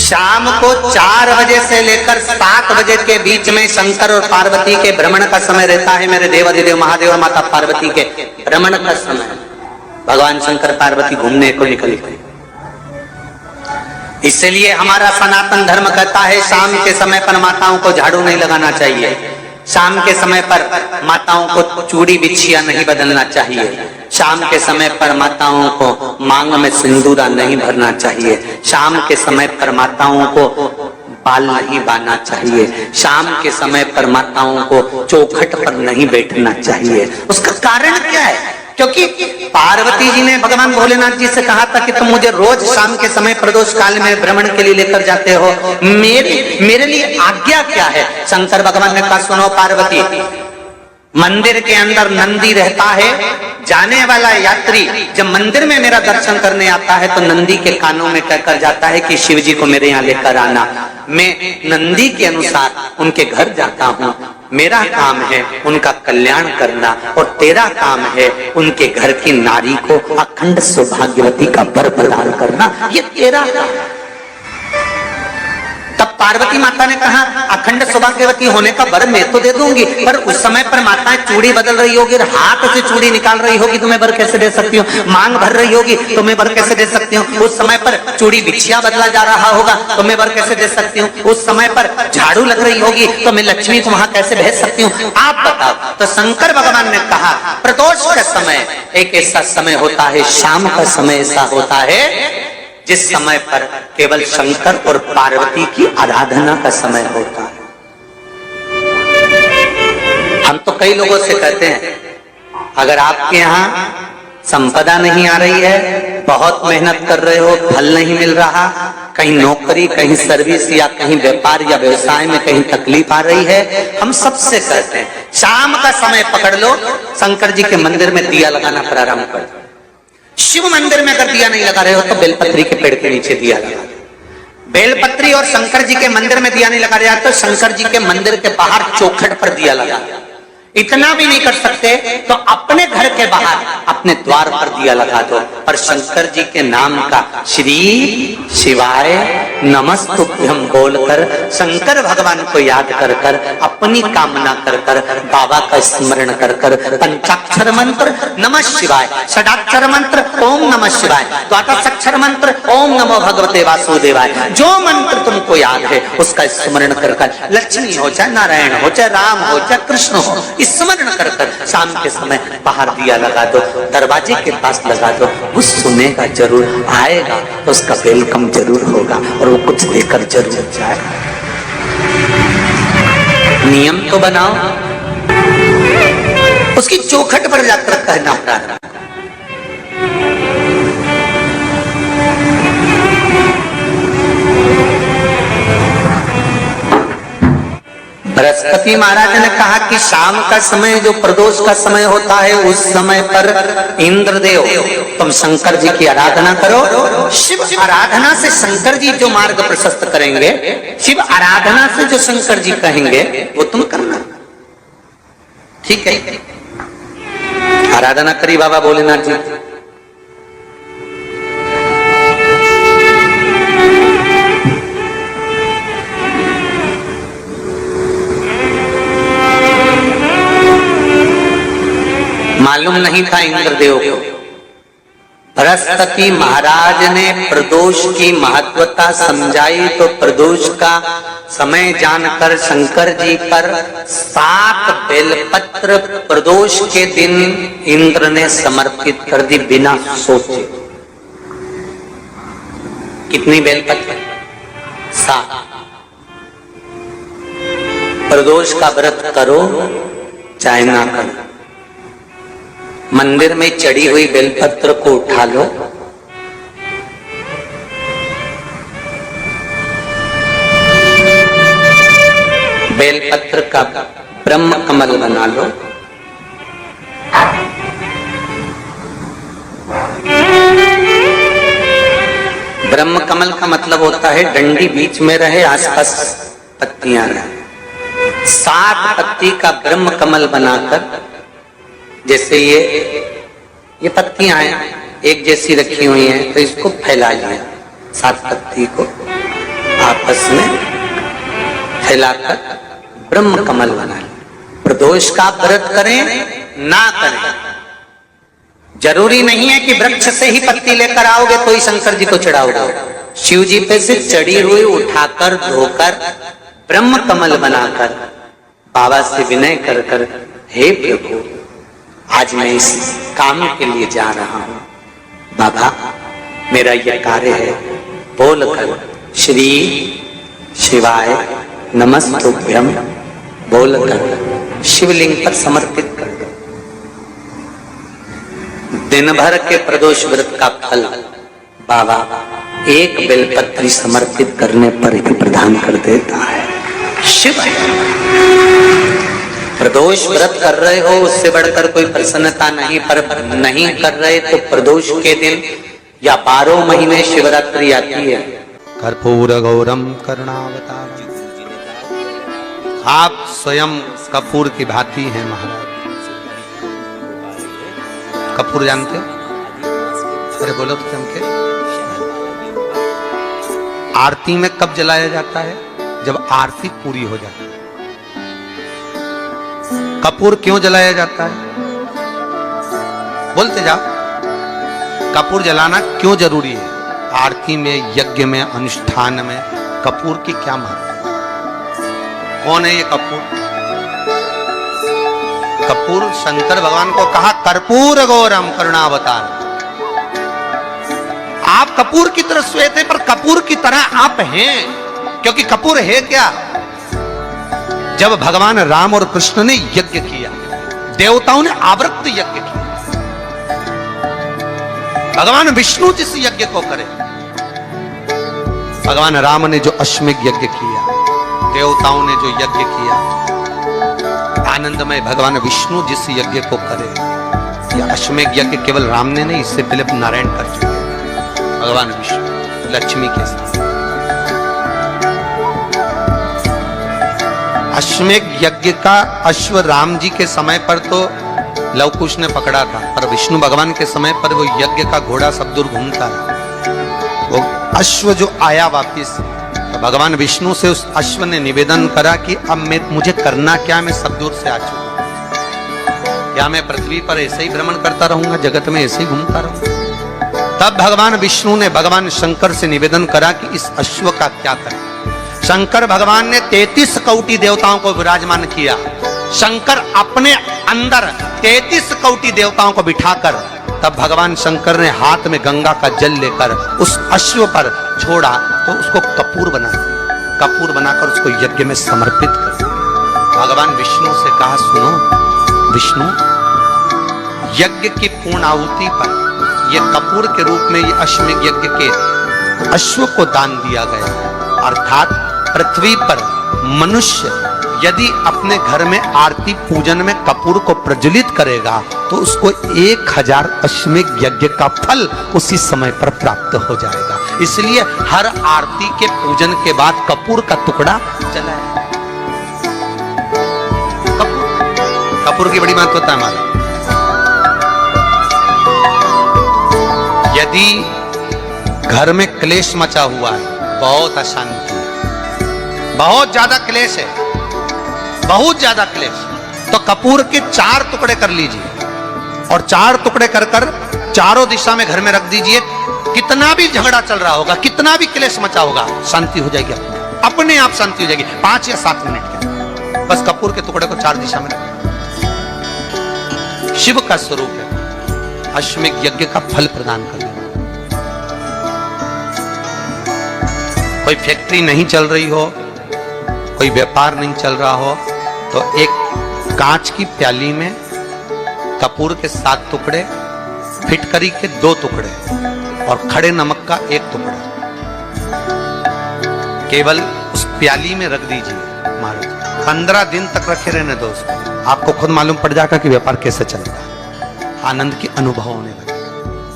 शाम को 4 बजे से लेकर 7 बजे के बीच में शंकर और पार्वती के भ्रमण का समय रहता है। मेरे देवाधिदेव महादेव माता पार्वती के भ्रमण का समय, भगवान शंकर पार्वती घूमने को निकले। इसलिए हमारा सनातन धर्म कहता है शाम के समय पर माताओं को झाड़ू नहीं लगाना चाहिए, शाम के समय पर माताओं को चूड़ी बिछिया नहीं बदलना चाहिए, शाम के समय पर माताओं को मांग में सिंदूरा नहीं भरना चाहिए, शाम के समय पर माताओं को बाल नहीं बांधना चाहिए, शाम के समय पर माताओं को चौखट पर नहीं बैठना चाहिए। उसका कारण क्या है? क्योंकि पार्वती जी ने भगवान भोलेनाथ जी से कहा था कि तुम मुझे रोज शाम के समय प्रदोष काल में भ्रमण के लिए लेकर जाते हो, मेरे लिए आज्ञा क्या है? शंकर भगवान ने कहा सुनो पार्वती, मंदिर के अंदर नंदी रहता है, जाने वाला यात्री जब मंदिर में मेरा दर्शन करने आता है तो नंदी के कानों में कहकर जाता है कि शिव जी को मेरे यहाँ लेकर आना। मैं नंदी के अनुसार उनके घर जाता हूँ, मेरा काम है उनका कल्याण करना और तेरा काम है उनके घर की नारी को अखंड सौभाग्यवती का वर प्रदान करना, ये तेरा काम। तब पार्वती माता ने कहा अखंड सौभाग्यवती होने का वर मैं तो दे दूंगी, पर उस समय पर माताएं चूड़ी बदल रही होगी, हाथ से चूड़ी निकाल रही होगी तो मैं वर कैसे दे सकती हूँ? मांग भर रही होगी तो मैं वर कैसे दे सकती हूँ? उस समय पर चूड़ी बिछिया बदला जा रहा होगा तो मैं वर कैसे दे सकती हूँ? उस समय पर झाड़ू लग रही होगी तो मैं लक्ष्मी को वहां कैसे भेज सकती हूँ? आप बताओ। तो शंकर भगवान ने कहा प्रदोष का समय एक ऐसा समय होता है, शाम का समय ऐसा होता है जिस समय पर केवल शंकर और पार्वती की आराधना का समय होता है। हम तो कई लोगों से कहते हैं अगर आपके यहाँ संपदा नहीं आ रही है, बहुत मेहनत कर रहे हो, फल नहीं मिल रहा, कहीं नौकरी, कहीं सर्विस या कहीं व्यापार या व्यवसाय में कहीं तकलीफ आ रही है, हम सबसे कहते हैं शाम का समय पकड़ लो, शंकर जी के मंदिर में दिया लगाना प्रारंभ कर दो। शिव मंदिर में अगर दिया नहीं लगा रहे हो तो बेलपत्री के पेड़ के नीचे दिया लगा। बेलपत्री और शंकर जी के मंदिर में दिया नहीं लगा रहा तो शंकर जी के मंदिर के बाहर चौखट पर दिया लगा। इतना भी नहीं कर सकते तो अपने घर के बाहर अपने द्वार पर दिया लगा दो, पर शंकर जी के नाम का श्री शिवाय नमस्तुभ्यं बोलकर शंकर भगवान को याद कर कर अपनी कामना कर कर बाबा का स्मरण कर कर पंचाक्षर मंत्र नमः शिवाय, षडाक्षर मंत्र ओम नमः शिवाय, द्वादशाक्षर मंत्र ओम नमो भगवते वासुदेवाय, जो मंत्र तुमको याद है उसका स्मरण कर कर लक्ष्मी हो चाहे नारायण हो चाहे राम हो चाहे कृष्ण हो स्मरण कर कर शाम के समय बाहर दिया लगा दो, दरवाजे के पास लगा दो। वो सुनेगा जरूर, आएगा तो उसका वेलकम जरूर होगा और वो कुछ देकर जरूर जाएगा। नियम तो बनाओ, उसकी चौखट पर जाकर कहना प्रारंभ। बृहस्पति महाराज ने कहा कि शाम का समय जो प्रदोष का समय होता है उस समय पर इंद्रदेव तुम शंकर जी की आराधना करो। शिव आराधना से शंकर जी जो मार्ग प्रशस्त करेंगे, शिव आराधना से जो शंकर जी कहेंगे वो तुम करना, ठीक है? आराधना करी बाबा भोलेनाथ जी। मालूम नहीं था इंद्रदेव को। बृहस्पति महाराज ने प्रदोष की महत्वता समझाई तो प्रदोष का समय जानकर शंकर जी पर 7 बेलपत्र प्रदोष के दिन इंद्र ने समर्पित कर दी बिना सोचे। कितनी बेलपत्र? 7। प्रदोष का व्रत करो चाहे ना करो, मंदिर में चढ़ी हुई बेलपत्र को उठा लो, बेलपत्र का ब्रह्म कमल बना लो, ब्रह्म कमल का मतलब होता है डंडी बीच में रहे, आसपास पत्तियां रहे। 7 पत्ती का ब्रह्म कमल बनाकर, जैसे ये पत्तियां हैं एक जैसी रखी हुई हैं तो इसको फैला लिया 7 पत्ती को, आपस में फैलाकर ब्रह्म कमल बना लें। प्रदोष का व्रत करें ना करें, जरूरी नहीं है कि वृक्ष से ही पत्ती लेकर आओगे तो ही शंकर जी को चढ़ाओगे। शिव जी पे से चढ़ी हुई उठाकर धोकर ब्रह्म कमल बनाकर बाबा से विनय कर कर, हे प्रभु आज मैं इस काम के लिए जा रहा हूं, बाबा मेरा यह कार्य है, बोलकर श्री शिवाय नमस्तुभ्यम बोलकर शिवलिंग पर समर्पित कर दो। दिन भर के प्रदोष व्रत का फल बाबा एक बेलपत्री समर्पित करने पर ही प्रदान कर देता है। शिव प्रदोष व्रत कर रहे हो उससे बढ़कर कोई प्रसन्नता नहीं, पर नहीं कर रहे तो प्रदोष के दिन या 12 महीने शिवरात्रि आती है। कर्पूर गौरम करुणावतारम, आप स्वयं कपूर की भांति हैं महाराज। कपूर जानते हो? अरे बोलो तो चमके। आरती में कब जलाया जाता है? जब आरती पूरी हो जाती है। कपूर क्यों जलाया जाता है? बोलते जाओ, कपूर जलाना क्यों जरूरी है? आरती में, यज्ञ में, अनुष्ठान में कपूर की क्या महत्व है? कौन है ये कपूर? कपूर शंकर भगवान को कहा कर्पूर गौरम करुणावतार। आप कपूर की तरह श्वेत है, पर कपूर की तरह आप हैं, क्योंकि कपूर है क्या? जब भगवान राम और कृष्ण ने यज्ञ किया, देवताओं ने आवृत्त यज्ञ किया। भगवान विष्णु जिस यज्ञ को करे, भगवान राम ने जो अश्वमेध यज्ञ किया, देवताओं ने जो यज्ञ किया, आनंदमय भगवान विष्णु जिस यज्ञ को करे, यह अश्वमेध यज्ञ केवल राम ने नहीं, इससे पहले नारायण कर चुके भगवान विष्णु लक्ष्मी के साथ। अश्वमेध यज्ञ का अश्व राम जी के समय पर तो लवकुश ने पकड़ा था, पर विष्णु भगवान के समय पर वो यज्ञ का घोड़ा सब दूर घूमता है। वो अश्व जो आया वापिस, तो भगवान विष्णु से उस अश्व ने निवेदन करा कि अब मुझे करना क्या, मैं सब दूर से आ चुका, क्या मैं पृथ्वी पर ऐसे ही भ्रमण करता रहूंगा, जगत में ऐसे ही घूमता रहूंगा? तब भगवान विष्णु ने भगवान शंकर से निवेदन करा कि इस अश्व का क्या करें। शंकर भगवान ने 33 कोटि देवताओं को विराजमान किया। शंकर अपने अंदर 33 कोटि देवताओं को बिठाकर, तब भगवान शंकर ने हाथ में गंगा का जल लेकर उस अश्व पर छोड़ा, तो उसको कपूर बना दिया। कपूर बनाकर उसको यज्ञ में समर्पित कर दिया। भगवान विष्णु से कहा, सुनो विष्णु, यज्ञ की पूर्ण आहुति पर ये कपूर के रूप में ये अश्वमेध यज्ञ के अश्व को दान दिया गया। अर्थात पृथ्वी पर मनुष्य यदि अपने घर में आरती पूजन में कपूर को प्रज्वलित करेगा तो उसको 1000 अश्वमेध यज्ञ का फल उसी समय पर प्राप्त हो जाएगा। इसलिए हर आरती के पूजन के बाद कपूर का टुकड़ा जलाया। कपूर की बड़ी महत्वता है हमारी। यदि घर में क्लेश मचा हुआ है, बहुत अशांति है, बहुत ज्यादा क्लेश है, बहुत ज्यादा क्लेश, तो कपूर के 4 टुकड़े कर लीजिए और 4 टुकड़े कर कर चारों दिशा में घर में रख दीजिए। कितना भी झगड़ा चल रहा होगा, कितना भी क्लेश मचा होगा, शांति हो जाएगी, अपने आप शांति हो जाएगी 5 या 7 मिनट के। बस कपूर के टुकड़े को 4 दिशा में रख। शिव का स्वरूप है, अश्वमेध यज्ञ का फल प्रदान कर देना। कोई फैक्ट्री नहीं चल रही हो, कोई व्यापार नहीं चल रहा हो, तो एक कांच की प्याली में कपूर के 7 टुकड़े, फिटकरी के 2 टुकड़े और खड़े नमक का 1 टुकड़ा केवल उस प्याली में रख दीजिए महाराज। 15 दिन तक रखे रहने दो उसको, आपको खुद मालूम पड़ जाएगा कि व्यापार कैसे चलता है। आनंद की अनुभव होने लगे,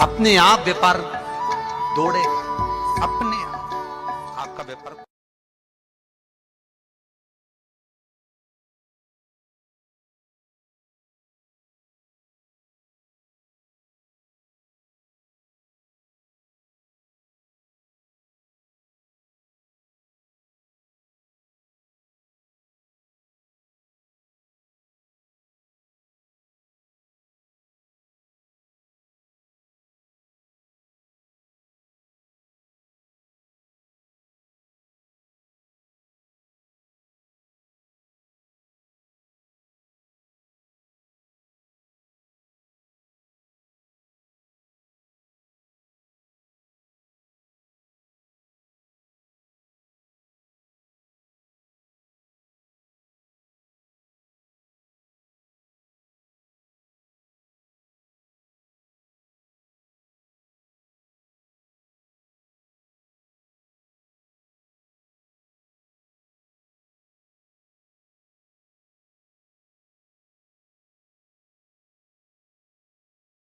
अपने आप व्यापार दौड़े, अपने आप आपका व्यापार